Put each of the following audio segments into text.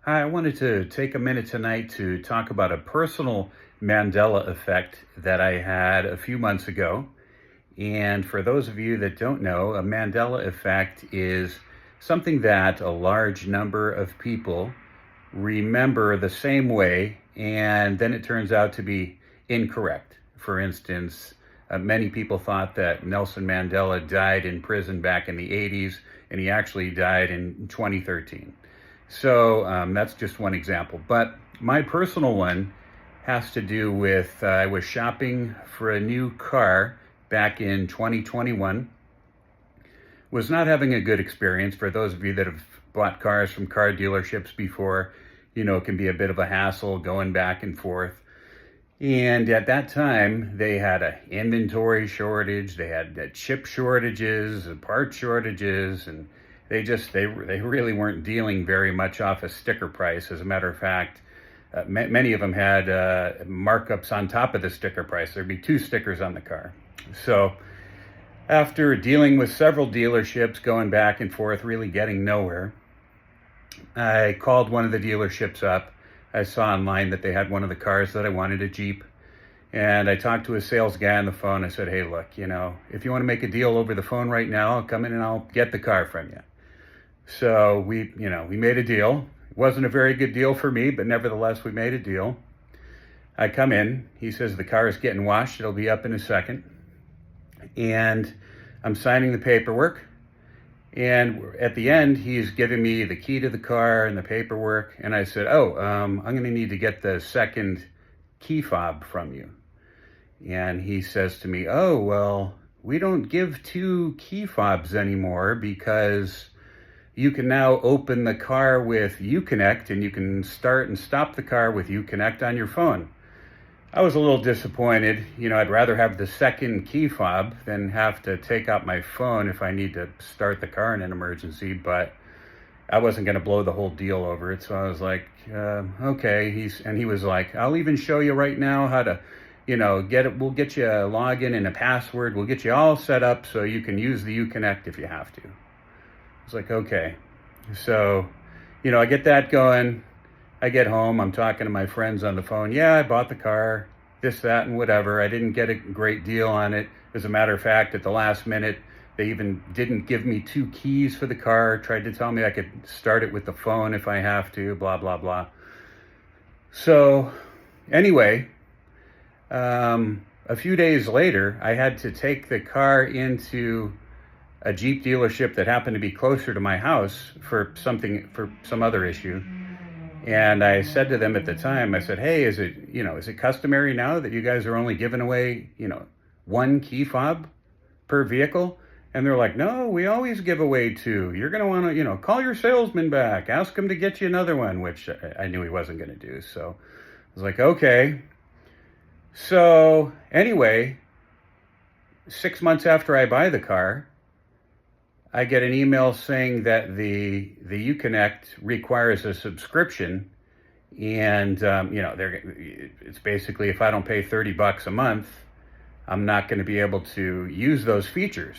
Hi, I wanted to take a minute tonight to talk about a personal Mandela effect that I had a few months ago. And for those of you that don't know, a Mandela effect is something that a large number of people remember the same way, and then it turns out to be incorrect. For instance, many people thought that Nelson Mandela died in prison back in the 80s, and he actually died in 2013. So that's just one example. But my personal one has to do with I was shopping for a new car back in 2021. Was not having a good experience. For those of you that have bought cars from car dealerships before, it can be a bit of a hassle going back and forth. And at that time, they had an inventory shortage, they had chip shortages, part shortages, and they really weren't dealing very much off a sticker price. As a matter of fact, many of them had markups on top of the sticker price. There'd be two stickers on the car. So after dealing with several dealerships, going back and forth, really getting nowhere, I called one of the dealerships up. I saw online that they had one of the cars that I wanted, a Jeep. And I talked to a sales guy on the phone. I said, hey, look, if you want to make a deal over the phone right now, I'll come in and I'll get the car from you. So we made a deal. It wasn't a very good deal for me, but nevertheless, we made a deal. I come in. He says the car is getting washed. It'll be up in a second. And I'm signing the paperwork. And at the end, he's giving me the key to the car and the paperwork. And I said, I'm going to need to get the second key fob from you. And he says to me, oh, well, we don't give two key fobs anymore because you can now open the car with Uconnect and you can start and stop the car with Uconnect on your phone. I was a little disappointed. I'd rather have the second key fob than have to take out my phone if I need to start the car in an emergency, but I wasn't going to blow the whole deal over it. So I was like, okay. He was like, I'll even show you right now how to, get it. We'll get you a login and a password. We'll get you all set up so you can use the Uconnect if you have to. I was like, okay. So, I get that going. I get home, I'm talking to my friends on the phone. Yeah, I bought the car, this, that, and whatever. I didn't get a great deal on it. As a matter of fact, at the last minute, they even didn't give me two keys for the car, tried to tell me I could start it with the phone if I have to, blah, blah, blah. So anyway, a few days later, I had to take the car into a Jeep dealership that happened to be closer to my house for some other issue. And I said to them at the time, I said, hey, is it customary now that you guys are only giving away, one key fob per vehicle? And they're like, no, we always give away two. You're going to want to, call your salesman back, ask him to get you another one, which I knew he wasn't going to do. So I was like, okay. So anyway, 6 months after I buy the car, I get an email saying that the Uconnect requires a subscription, and it's basically if I don't pay $30 a month, I'm not going to be able to use those features.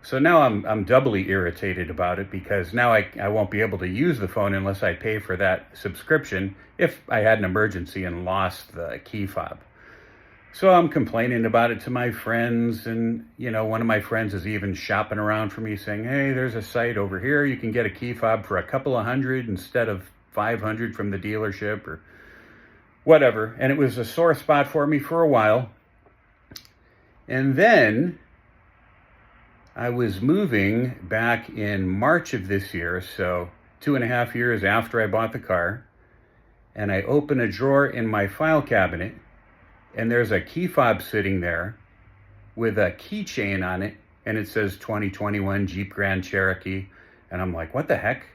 So now I'm doubly irritated about it because now I won't be able to use the phone unless I pay for that subscription if I had an emergency and lost the key fob. So I'm complaining about it to my friends, and one of my friends is even shopping around for me saying, hey, there's a site over here. You can get a key fob for a couple of $100 instead of $500 from the dealership or whatever. And it was a sore spot for me for a while. And then I was moving back in March of this year, so 2.5 years after I bought the car, and I open a drawer in my file cabinet, and there's a key fob sitting there with a keychain on it, and it says 2021 Jeep Grand Cherokee. And I'm like, what the heck?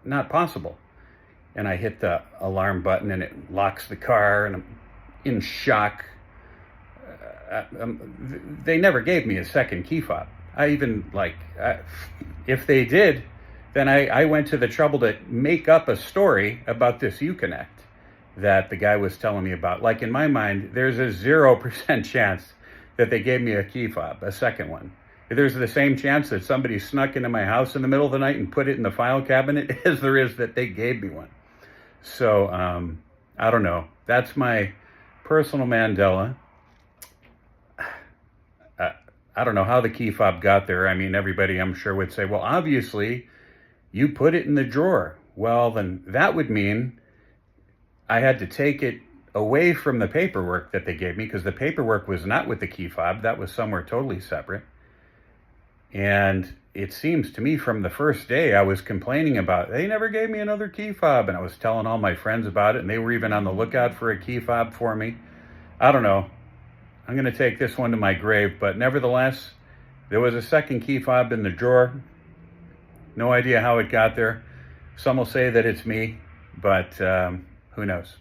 Not possible. And I hit the alarm button, and it locks the car, and I'm in shock. They never gave me a second key fob. If they did, then I went to the trouble to make up a story about this Uconnect that the guy was telling me about. Like, in my mind, there's a 0% chance that they gave me a key fob, a second one. There's the same chance that somebody snuck into my house in the middle of the night and put it in the file cabinet as there is that they gave me one. So I don't know. That's my personal Mandela. I, I don't know how the key fob got there. I mean, everybody I'm sure would say, well, obviously you put it in the drawer. Well, then that would mean I had to take it away from the paperwork that they gave me, because the paperwork was not with the key fob. That was somewhere totally separate. And it seems to me from the first day I was complaining about, they never gave me another key fob. And I was telling all my friends about it, and they were even on the lookout for a key fob for me. I don't know. I'm going to take this one to my grave. But nevertheless, there was a second key fob in the drawer. No idea how it got there. Some will say that it's me, but who knows?